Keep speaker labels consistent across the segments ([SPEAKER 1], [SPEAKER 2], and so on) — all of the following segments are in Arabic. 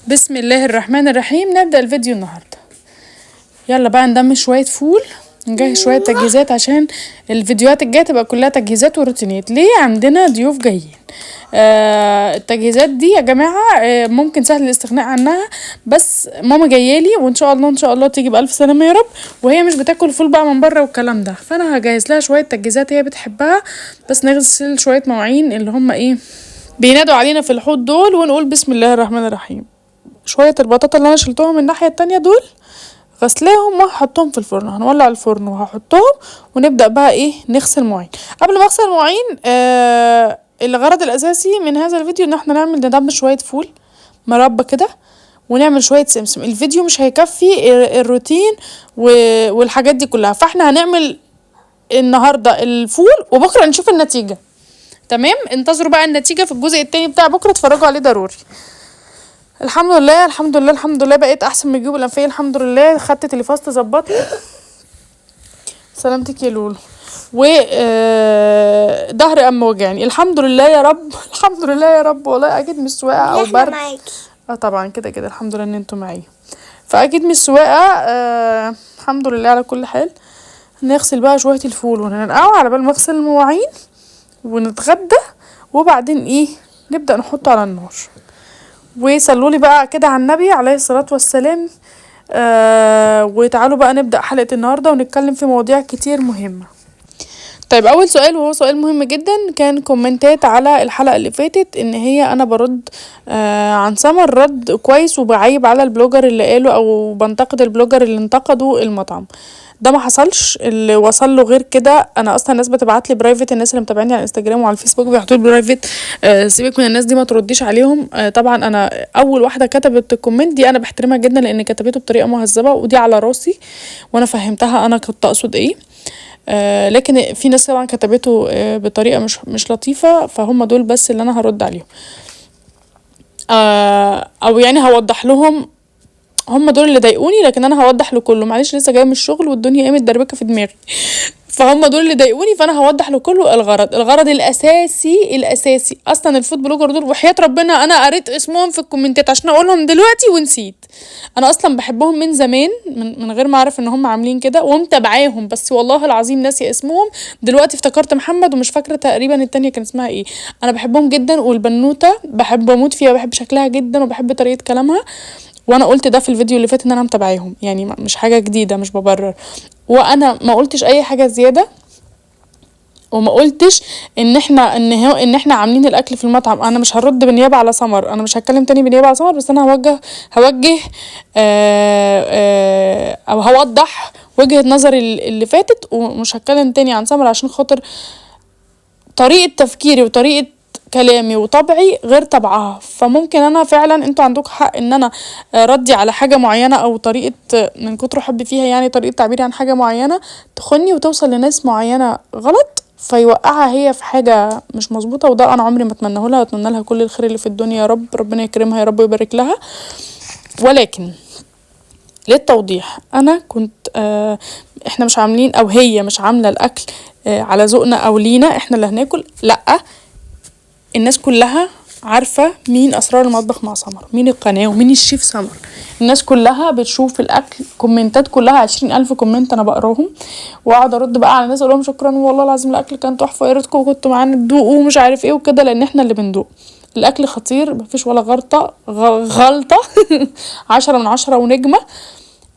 [SPEAKER 1] بسم الله الرحمن الرحيم. نبدأ الفيديو النهاردة. يلا بقى ندمج شوية فول، نجهز شوية تجهيزات عشان الفيديوهات الجاية تبقى كلها تجهيزات وروتينيات. ليه؟ عندنا ضيوف جايين. التجهيزات دي يا جماعة ممكن سهل الاستغناء عنها، بس ماما جايالي وان شاء الله ان شاء الله تيجي بألف سلامة يا رب، وهي مش بتاكل فول بقى من بره والكلام ده، فانا هجهز لها شوية تجهيزات هي بتحبها. بس نغسل شوية مواعين اللي هم ايه بينادوا علينا في الحوض دول، ونقول بسم الله الرحمن الرحيم. شوية البطاطا اللي انا شلتهم من الناحية التانية دول غسلاهم وهحطهم في الفرن، هنولع الفرن وهحطهم ونبدأ بقى ايه نغسل مواعين. قبل ما اغسل المواعين الغرض الاساسي من هذا الفيديو ان احنا ندمج شوية فول مربى كده ونعمل شوية سمسم. الفيديو مش هيكفي الروتين والحاجات دي كلها، فاحنا هنعمل النهاردة الفول وبكرة نشوف النتيجة. تمام، انتظروا بقى النتيجة في الجزء التاني بتاع بكرة، اتفرجوا عليه ضروري. الحمد لله الحمد لله الحمد لله بقيت احسن من الجيوب الانفيه الحمد لله. خدت تليفاست ظبطت سلامتك يا لولو، و ظهري وجعني الحمد لله يا رب الحمد لله يا رب. والله اكيد مش سواقه او برد. طبعا كده كده الحمد لله ان انتوا معايا، فاكيد مش سواقه. الحمد لله على كل حال. نغسل بقى شويه الفول وننقعه على بال ما اغسل المواعين ونتغدى، وبعدين ايه نبدا نحطه على النار. وصلولي بقى كده على النبي عليه الصلاة والسلام. وتعالوا بقى نبدأ حلقة النهاردة ونتكلم في مواضيع كتير مهمة. طيب اول سؤال وهو سؤال مهم جدا، كان كومنتات على الحلقة اللي فاتت ان هي انا برد عن سمر رد كويس وبعيب على البلوجر اللي قاله او بنتقد البلوجر اللي انتقدوا المطعم. ده ما حصلش، اللي وصل له غير كده. انا اصلا الناس بتبعت لي برايفت، الناس اللي متابعيني على الانستجرام وعلى الفيسبوك بيحطوا لي برايفت. سيبك من الناس دي ما ترديش عليهم. طبعا انا اول واحده كتبت الكومنت دي انا بحترمها جدا لان كتبته بطريقه مهذبه ودي على راسي، وانا فهمتها انا كنت اقصد ايه. لكن في ناس طبعا كتبته بطريقه مش لطيفه، فهم دول بس اللي انا هرد عليهم. او يعني هوضح لهم، هم دول اللي ضايقوني، لكن انا هوضح لكله. معلش لسه جايه من الشغل والدنيا قامت دربكه في دماغي فهم دول اللي ضايقوني، فانا هوضح لكله الغرض الاساسي اصلا. الفود بلوجر دول وحياة ربنا انا قريت اسمهم في الكومنتات عشان اقولهم دلوقتي ونسيت. انا اصلا بحبهم من زمان من غير ما اعرف ان هم عاملين كده ومتابعاهم، بس والله العظيم ناسي اسمهم دلوقتي. افتكرت محمد ومش فاكره تقريبا التانية كان اسمها ايه. انا بحبهم جدا، والبنوته بحب اموت فيها، بحب شكلها جدا وبحب طريقه كلامها. وانا قلت ده في الفيديو اللي فات ان انا متابعاهم، يعني مش حاجه جديده، مش ببرر. وانا ما قلتش اي حاجه زياده، وما قلتش ان احنا عاملين الاكل في المطعم. انا مش هرد بالنيابه على سمر، انا مش هتكلم تاني بالنيابه على سمر، بس انا هوجه او هوضح وجهه نظري اللي فاتت، ومش هتكلم تاني عن سمر عشان خاطر طريقه تفكيري وطريقه كلامي وطبعي غير طبعها. فممكن انا فعلا انتوا عندكم حق ان انا ردي على حاجه معينه او طريقه من كتر حبي فيها، يعني طريقه تعبيري عن حاجه معينه تخني وتوصل لناس معينه غلط فيوقعها هي في حاجه مش مظبوطه. وده انا عمري ما اتمناه لها، واتمنى لها كل الخير اللي في الدنيا يا رب، ربنا يكرمها يا رب ويبارك لها. ولكن للتوضيح، انا كنت احنا مش عاملين او هي مش عامله الاكل على ذوقنا او لينا احنا اللي هناكل، لا. الناس كلها عارفة مين أسرار المطبخ مع سمر، مين القناة ومين الشيف سمر. الناس كلها بتشوف الأكل، كومنتات كلها 20,000 كومنت أنا بقراهم وأقعد أرد بقى على الناس أقول لهم شكرا والله العظيم الأكل كان تحفة، يا ريتكم كنتوا معانا تدوقوا ومش عارف إيه وكده، لأن إحنا اللي بندوق. الأكل خطير، مفيش ولا غلطة 10 من 10 ونجمة.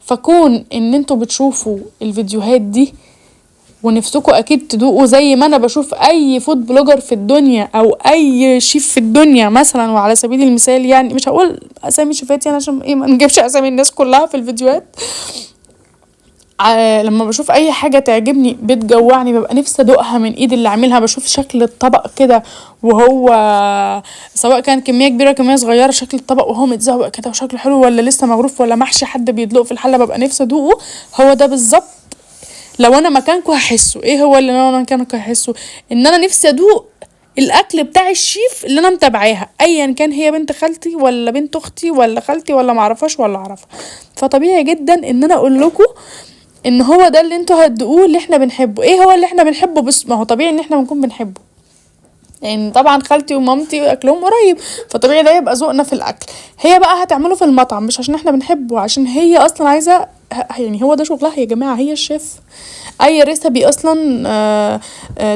[SPEAKER 1] فكون إن انتوا بتشوفوا الفيديوهات دي ونفسكوا اكيد تدوقوا زي ما انا بشوف اي فود بلوجر في الدنيا او اي شيف في الدنيا مثلا. وعلى سبيل المثال يعني مش هقول اسامي شيفات يعني عشان ايه ما نجيبش اسامي الناس كلها في الفيديوهات. لما بشوف اي حاجه تعجبني بتجوعني ببقى نفسي ادوقها من ايد اللي عاملها. بشوف شكل الطبق كده وهو سواء كان كميه كبيره كميه صغيره، شكل الطبق وهو متزوق كده وشكله حلو ولا لسه مغروف ولا محشي حد بيدلقه في الحله، ببقى نفسي ادوقه. هو ده بالظبط لو انا مكانكم هحسه. ايه هو اللي لو انا مكانكم هحسه؟ ان انا نفسي ادوق الاكل بتاع الشيف اللي انا متابعاها، ايا كان هي بنت خالتي ولا بنت اختي ولا خالتي ولا معرفهاش ولا اعرفها. فطبيعي جدا ان انا اقول لكم ان هو ده اللي انتوا هتدوقوه اللي احنا بنحبه. ايه هو اللي احنا بنحبه؟ بس ما هو طبيعي ان احنا بنكون بنحبه. يعني طبعا خالتي ومامتي اكلهم قريب، فطبيعي ده يبقى ذوقنا في الاكل. هي بقى هتعمله في المطعم مش عشان احنا بنحبه، عشان هي اصلا عايزه، يعني هو ده شغلها يا جماعه، هي الشيف. اي ريسبي اصلا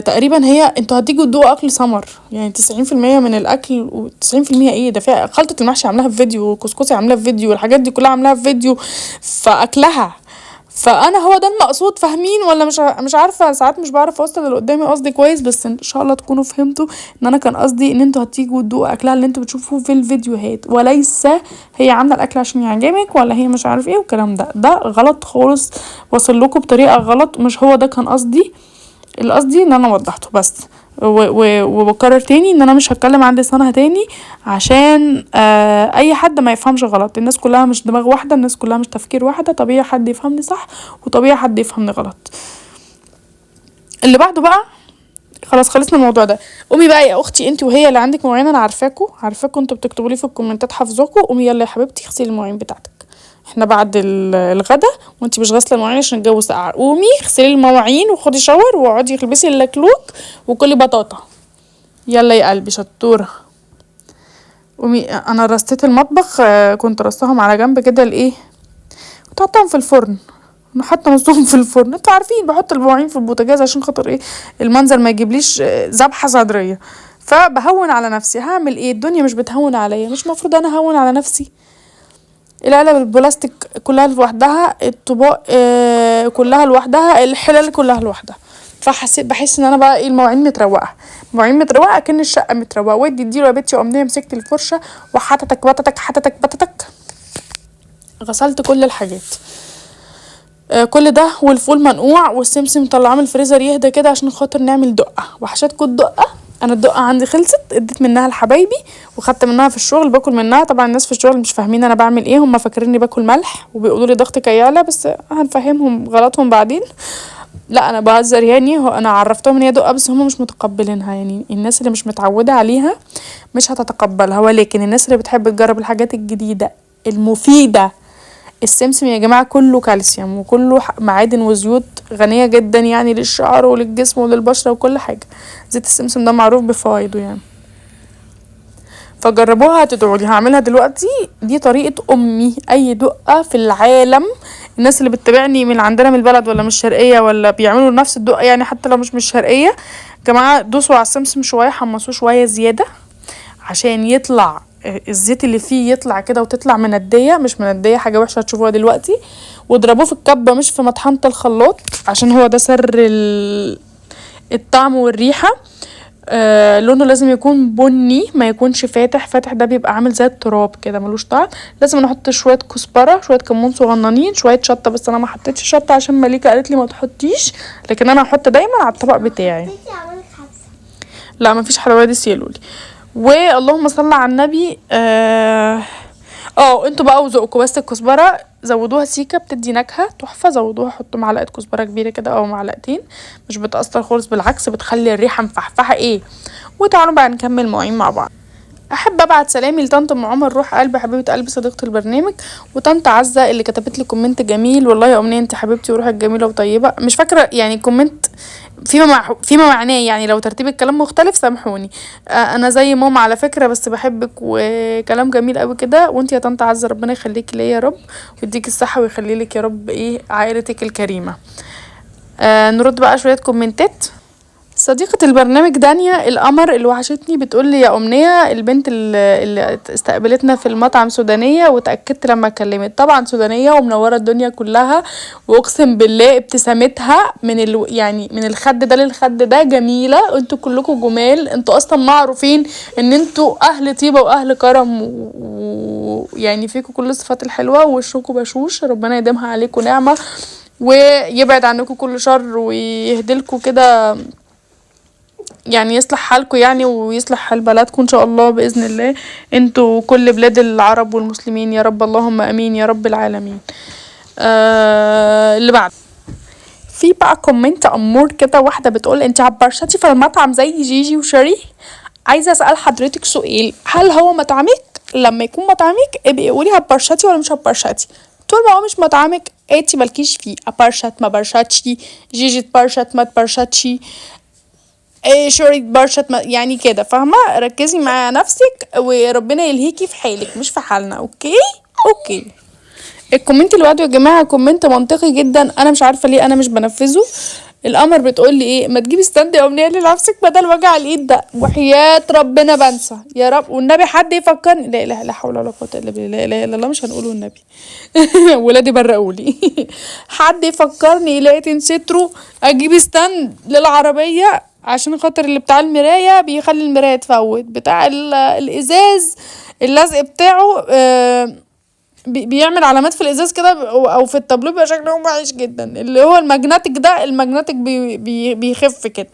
[SPEAKER 1] تقريبا هي انتوا هتيجوا تدوقوا اكل سمر، يعني 90% من الاكل، و90% ايه ده، فيها خلطة المحشي عاملاها في فيديو، وكسكسي عاملاها في فيديو، والحاجات دي كلها عاملاها في فيديو، فاكلها. فانا هو ده المقصود، فاهمين ولا مش عارفه، ساعات مش بعرف اوصل اللي قدامي قصدي كويس، بس ان شاء الله تكونوا فهمتوا ان انا كان قصدي ان انتوا هتيجوا تدوقوا اكلها اللي انتوا بتشوفوه في الفيديوهات، وليس هي عامله الاكل عشان يعجبك، ولا هي مش عارف ايه والكلام ده غلط خالص، وصل لكم بطريقه غلط، مش هو ده كان قصدي. اللي قصدي ان انا وضحته بس. وبكرر تاني ان انا مش هتكلم عن لسانها تاني، عشان اي حد ما يفهمش غلط. الناس كلها مش دماغ واحده، الناس كلها مش تفكير واحده، طبيعي حد يفهمني صح وطبيعي حد يفهمني غلط. اللي بعده بقى، خلاص خلصنا الموضوع ده. قومي بقى يا اختي انت وهي اللي عندك مواعين، انا عارفاكوا انتوا بتكتبوا لي في الكومنتات حافظاكوا. قومي يلا يا حبيبتي اغسلي المواعين بتاعتك، احنا بعد الغدا وانتي مش غاسله المواعين عشان الجو ساقع. قومي اغسلي المواعين وخدي شاور واقعدي البسي اللكلوك وكلي بطاطا. يلا يا قلبي شطوره. قومي. انا رصيت المطبخ، كنت رصاهم على جنب كده لايه، كنت حاطاهم في الفرن، انا حاطه نصهم في الفرن. انتوا عارفين بحط المواعين في البوتاجاز عشان خاطر ايه، المنظر ما يجيبليش ذبحه صدريه، فبهون على نفسي. هعمل ايه، الدنيا مش بتهون عليا، مش مفروض انا هون على نفسي؟ العلب البلاستيك كلها لوحدها، الطباق كلها لوحدها، الحلال كلها لوحدها. فحسيت بحس ان انا بقى ايه، المواعين متروقه، المواعين متروقه كأن الشقه متروقه. ودي اديله يا بنتي امنيه، مسكت الفرشه وحتتك بتتك حتتك بتتك، غسلت كل الحاجات. كل ده والفول منقوع، والسمسم مطلعاه من الفريزر يهدى كده عشان خاطر نعمل دقه. وحشاتكوا الدقه. انا الدقه عندي خلصت، اديت منها لحبايبي وخدت منها في الشغل باكل منها. طبعا الناس في الشغل مش فاهمين انا بعمل ايه، هم فاكريني باكل ملح وبيقولوا لي ضغطك يعلى، بس هنفهمهم غلطهم بعدين. لا انا بهزر يعني، هو انا عرفتهم ان هي دقه بس هم مش متقبلينها، يعني الناس اللي مش متعوده عليها مش هتتقبلها، ولكن الناس اللي بتحب تجرب الحاجات الجديده المفيده. السمسم يا جماعة كله كالسيوم وكله معادن وزيوت غنية جدا، يعني للشعر وللجسم وللبشرة وكل حاجة. زيت السمسم ده معروف بفوائده يعني، فجربوها هتدعولي. هعملها دلوقتي، دي طريقة امي. اي دقة في العالم، الناس اللي بتتابعني من عندنا من البلد ولا من الشرقية ولا بيعملوا نفس الدقة، يعني حتى لو مش من الشرقية، يا جماعة دوسوا على السمسم شوية، حمصوه شوية زيادة عشان يطلع الزيت اللي فيه يطلع كده، وتطلع مندية مش مندية حاجة وحشة هتشوفوها دلوقتي. واضربوه في الكبة مش في مطحنة الخلاط، عشان هو ده سر الطعم والريحة. لونه لازم يكون بني، ما يكونش فاتح، فاتح ده بيبقى عامل زي التراب كده ملوش طعم. لازم نحط شوية كزبرة، شوية كمون صغننين، شوية شطة، بس انا ما حطيتش شطة عشان مليكة قالت لي ما تحطيش، لكن انا هحط دايما على الطبق بتاعي. لا مفيش حلويات يقولولي. واللهم صل على النبي. انتوا بقى وذوقكم، بس الكزبره زودوها سيكه بتدي نكهه تحفه، زودوها، حطوا معلقه كزبره كبيره كده او معلقتين، مش بتأثر خالص، بالعكس بتخلي الريحه مفحفحه ايه. وتعالوا بقى نكمل مواعين مع بعض. احب ابعت سلامي لطنط ام عمر، روح قلبي، حبيبه قلبي، صديقه البرنامج، وطنط عزه اللي كتبت لي كومنت جميل. والله يا امنيه انت حبيبتي وروحك جميله وطيبه. مش فاكره يعني كومنت فيما معناه، يعني لو ترتيب الكلام مختلف سامحوني. انا زي ماما على فكره، بس بحبك، وكلام جميل قوي كده. وانت يا طنط عزه ربنا يخليكي ليا يا رب، ويديك الصحه ويخلي لك يا رب ايه عائلتك الكريمه. نرد بقى شويه كومنتات. صديقة البرنامج دانيا القمر اللي وحشتني بتقول لي يا أمنية البنت اللي استقبلتنا في المطعم سودانية، وتأكدت لما اتكلمت طبعا سودانية ومنورة الدنيا كلها، واقسم بالله ابتسامتها يعني من الخد ده للخد ده جميلة. انتوا كلكم جمال، انتوا اصلا معروفين ان انتوا اهل طيبة واهل كرم، ويعني فيكم كل الصفات الحلوة، ووشكم بشوش، ربنا يديمها عليكم نعمة ويبعد عنكم كل شر ويهدلكوا كده، يعني يصلح حالكم يعني، ويصلح حال بلدكم ان شاء الله باذن الله، انتوا كل بلاد العرب والمسلمين يا رب، اللهم امين يا رب العالمين. اللي بعد، في بقى كومنت امور كده، واحده بتقول انت عبرشتي في المطعم زي جيجي وشري. عايزه اسال حضرتك سؤال، هل هو مطعمك؟ لما يكون مطعمك ابقي قولي هبرشتي ولا مش هبرشتي. طول ما هو مش مطعمك انتي مالكيش فيه، ابرشت ما برشتش، جيجي تبرشت ما تبرشتش، شورت برشة يعني كده، فاهمة؟ ركزي مع نفسك وربنا يلهيكي في حالك مش في حالنا. اوكي. الكومنت اللي بعده يا جماعه كومنت منطقي جدا، انا مش عارفه ليه انا مش بنفذه. القمر بتقول لي ايه؟ ما تجيبي ستاند يا امنيه لنفسك بدل وجع الايد ده. وحياه ربنا بنسى يا رب، والنبي حد يفكرني. لا اله لا حول ولا قوه الا بالله، لا اله الا الله. مش هنقوله النبي. ولادي برقولي. حد يفكرني لقيت سترو اجيب ستاند للعربيه عشان خاطر اللي بتاع المرايه بيخلي المرايه تفوت، بتاع الازاز اللزق بتاعه بيعمل علامات في الازاز كده او في التابلو، بيبقى شكلهم وحش جدا. اللي هو الماجنتيك ده، الماجنتيك بيخف كده.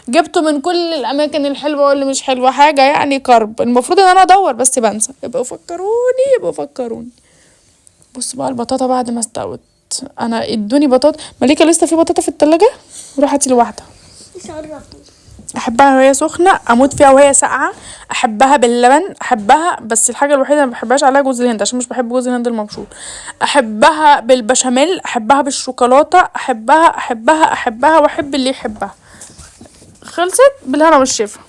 [SPEAKER 1] جبته من كل الاماكن الحلوه واللي مش حلوه، حاجه يعني كرب. المفروض ان انا ادور بس بنسى. يبقوا فكروني. بص بقى البطاطا بعد ما استوت، انا ادوني بطاطا. مليكه لسه في بطاطا في التلاجة، روح هاتي لي واحده. احبها وهي سخنه، اموت فيها وهي ساقعه، احبها باللبن، احبها. بس الحاجه الوحيده اللي ما بحبهاش عليها جوز الهند، عشان مش بحب جوز الهند المبشور. احبها بالبشاميل، احبها بالشوكولاته، احبها واحب اللي يحبها. خلصت بالهنا والشفا.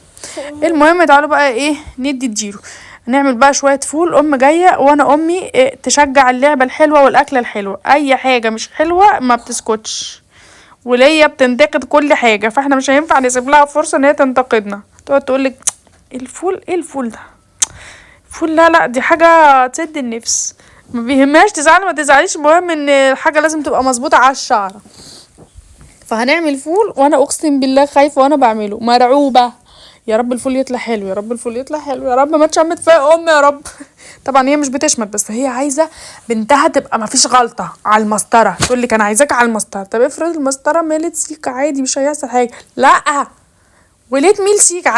[SPEAKER 1] المهم تعالوا بقى ايه ندي الجيرو. نعمل بقى شويه فول. ام جايه وانا امي تشجع اللعبه الحلوه والاكله الحلوه. اي حاجه مش حلوه ما بتسكتش، وليا بتنتقد كل حاجه، فاحنا مش هينفع نسيب لها فرصه ان هي تنتقدنا. تقعد تقولك الفول ايه الفول ده، فول لا دي حاجه تسد النفس. ما بيهمهاش تزعل ما تزعليش، المهم ان الحاجه لازم تبقى مظبوطه على الشعره. فهنعمل فول وانا اقسم بالله خايفه وانا بعمله مرعوبه. يا رب الفول يطلع حلو، يا رب الفول يطلع حلو، يا رب ما تشمت فيا امي يا رب. طبعا هي مش بتشمت، بس هي عايزه بنتها تبقى ما فيش غلطه على المسطره. تقول لك انا عايزاك على المسطره. طب افرض المسطره مالت سيكه عادي مش هيحصل حاجه. لا وليه تميل سيكه؟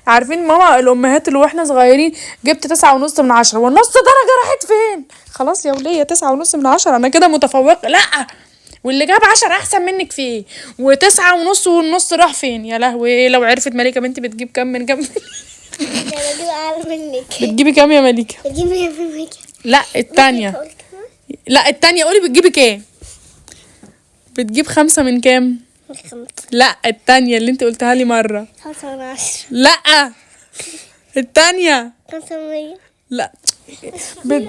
[SPEAKER 1] عارفين ماما الامهات اللي واحنا صغيرين جبت 9.5/10 والنص درجه راحت فين؟ خلاص يا وليه 9.5/10 انا كده متفوقه. لا، واللي جاب 10 احسن منك في ايه؟ و9.5 والنص راح فين؟ يا لهوي لو عرفت مليكه بنتي بتجيب كام من كام.
[SPEAKER 2] انا بجيب اعلى منك.
[SPEAKER 1] بتجيبي كام يا مليكه؟
[SPEAKER 2] بجيب 100%.
[SPEAKER 1] لا التانية. لا التانية قولي بتجيبي كام؟ بتجيب 5 من كام؟
[SPEAKER 2] 5.
[SPEAKER 1] لا التانية اللي انت قلتها لي مرة.
[SPEAKER 2] 5/10.
[SPEAKER 1] لا التانية.
[SPEAKER 2] 5/100.
[SPEAKER 1] لا
[SPEAKER 2] بت...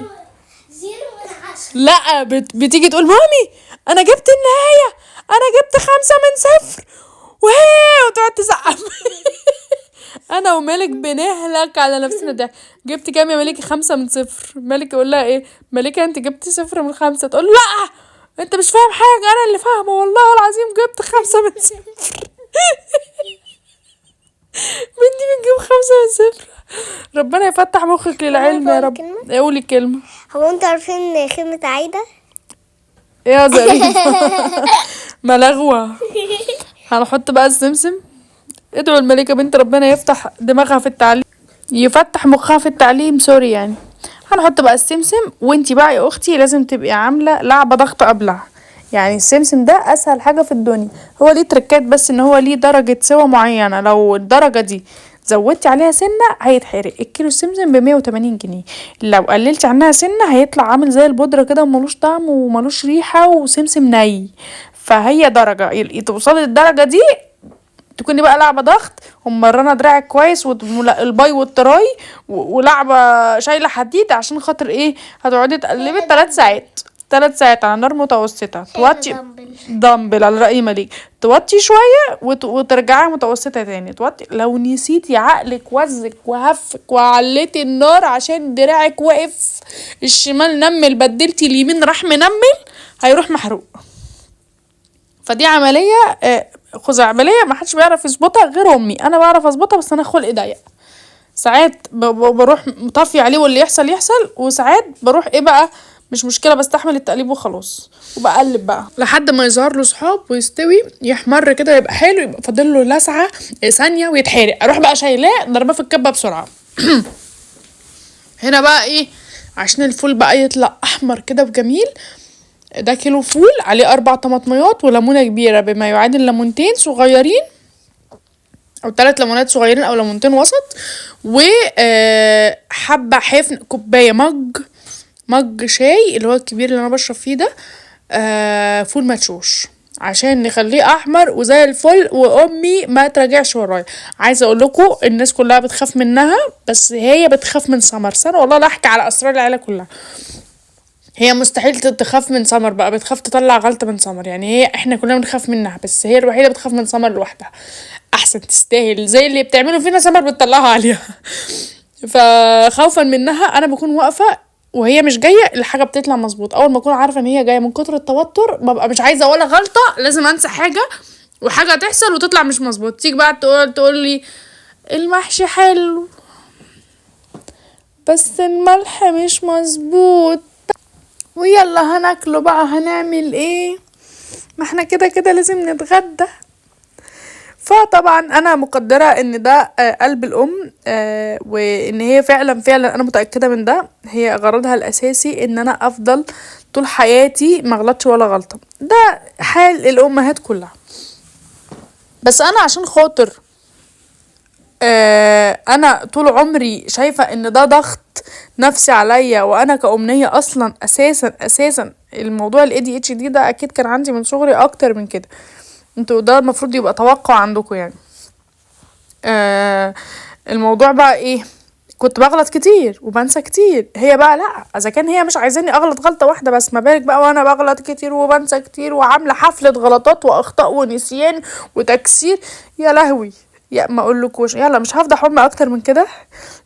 [SPEAKER 2] 0/10.
[SPEAKER 1] لا بتيجي تقول مامي انا جبت النهاية، انا جبت 5/0 وهي وتقعد تزعق. انا ومالك بنهلك على نفسنا. ده جبت كام يا مليكة؟ 5/0. مالك يقول لها ايه؟ مليكة انت جبتي 0/5. تقول لا انت مش فاهم حاجة، انا اللي فاهمة والله العظيم جبت 5/0. بنتي بتجيب 5/0. ربنا يفتح مخك للعلم يا رب. قولي كلمة.
[SPEAKER 2] هو انتوا عارفين خدمة عايدة؟
[SPEAKER 1] يا ظريفة. ملغوة. هنحط بقى السمسم. ادعوا الملكة بنت ربنا يفتح دماغها في التعليم، يفتح مخها في التعليم، سوري يعني. هنحط بقى السمسم. وانتي بقى يا اختي لازم تبقي عاملة لعبة ضغط قبلها. يعني السمسم ده اسهل حاجة في الدنيا. هو ليه تركات بس ان هو ليه درجة سوا معينة. لو الدرجة دي زودتي عليها سنة هيتحرق. الكيلو السمسم ب180 جنيه. لو قللتي عنها سنة هيطلع عامل زي البودرة كده وملوش طعم وملوش ريحة وسمسم ني. فهي درجة توصلي للدرجة دي تكوني بقى لعبة ضغط ومرنة دراعك كويس والباي والتراي ولعبة شايلة حديد. عشان خاطر ايه؟ هتقعدي تقلبي 3 ساعات على نار متوسطة. توطي دمبل على رأي مليك. توطي شوية وترجعي متوسطة تاني. توطي. لو نسيتي عقلك وزك وهفك وعليتي النار عشان دراعك وقف الشمال نمل بدلتي اليمين راح منمل هيروح محروق. فدي عملية خزعبلية ما حدش بيعرف يظبطها غير امي. انا بعرف اظبطها بس انا خلقي ضيق. ساعات بروح مطفي عليه واللي يحصل، وساعات بروح ايه بقى مش مشكله بستحمل التقليب وخلاص وبقلب بقى لحد ما يظهر له صحاب ويستوي يحمر كده يبقى حلو. يبقى فاضل له لسعه ثانيه ويتحرق. اروح بقى شايلاه ضرباه في الكبه بسرعه. هنا بقى ايه عشان الفول بقى يطلع احمر كده وجميل. ده كيلو فول عليه 4 طماطميات وليمونه كبيره بما يعادل ليمونتين صغيرين او 3 ليمونات صغيرين او ليمونتين وسط. وحبه حفن كوبايه مج شاي اللي هو الكبير اللي انا بشرب فيه ده. فول مدشوش عشان نخليه احمر وزي الفل، وامي ما تراجعش ورايا. عايزه اقول لكم الناس كلها بتخاف منها، بس هي بتخاف من سمر. سنة والله لا احكي على اسرار العيله كلها، هي مستحيل تخاف من سمر بقى، بتخاف تطلع غلطة من سمر. يعني هي احنا كلنا بنخاف منها، بس هي الوحيدة بتخاف من سمر لوحدها. احسن تستاهل زي اللي بتعمله فينا سمر بتطلعها عليها. فخوفا منها انا بكون واقفة وهي مش جاية، الحاجة بتطلع مظبوط. اول ما اكون عارفة ان هي جاية، من كتر التوتر ببقى مش عايزة ولا غلطة، لازم انسى حاجة وحاجة تحصل وتطلع مش مظبوط. تيجي بقى تقول لي المحشي حلو بس الملح مش مظبوط، ويلا هناكله بقى، هنعمل ايه؟ ما احنا كده كده لازم نتغدى. فطبعا انا مقدرة ان ده قلب الام، وان هي فعلا انا متأكدة من ده، هي غرضها الاساسي ان انا افضل طول حياتي مغلطش ولا غلطة. ده حال الامهات كلها. بس انا عشان خاطر انا طول عمري شايفة ان ده ضغط نفسي عليا، وانا كأمنية اصلا اساسا الموضوع ال ADHD ده اكيد كان عندي من صغري اكتر من كده. انتوا ده المفروض يبقى توقع عندكم يعني. الموضوع بقى ايه؟ كنت بغلط كتير وبنسى كتير. هي بقى لا، اذا كان هي مش عايزاني اغلط غلطة واحدة بس، ما بالك بقى وانا بغلط كتير وبنسى كتير وعاملة حفلة غلطات واخطاء ونسيان وتكسير. يا لهوي، يا ما اقولكوش. يلا مش هفضح امي اكتر من كده،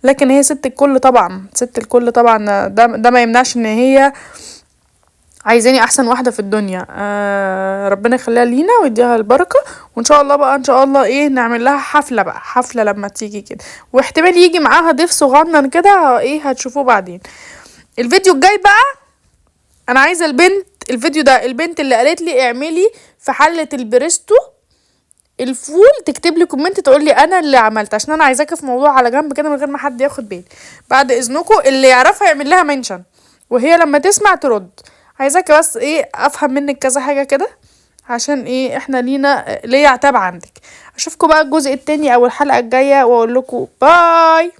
[SPEAKER 1] لكن هي ست الكل طبعا، ست الكل طبعا. ده ما يمنعش ان هي عايزاني احسن واحده في الدنيا. ربنا يخليها لينا ويديها البركه، وان شاء الله بقى ان شاء الله ايه نعمل لها حفله بقى، حفله لما تيجي كده، واحتمال يجي معاها ضيف صغنن كده ايه هتشوفوه بعدين. الفيديو الجاي بقى انا عايزه الفيديو ده البنت اللي قالت لي اعملي في حله البريستو الفول تكتب لي كومنت تقول لي انا اللي عملت، عشان انا عايزاك في موضوع على جنب كده من غير ما حد ياخد باله. بعد اذنكم اللي يعرفها يعمل لها منشن، وهي لما تسمع ترد. عايزاك بس ايه افهم منك كذا حاجه كده، عشان ايه احنا ليا عتاب عندك. اشوفكم بقى الجزء التاني او الحلقه الجايه، واقول لكم باي.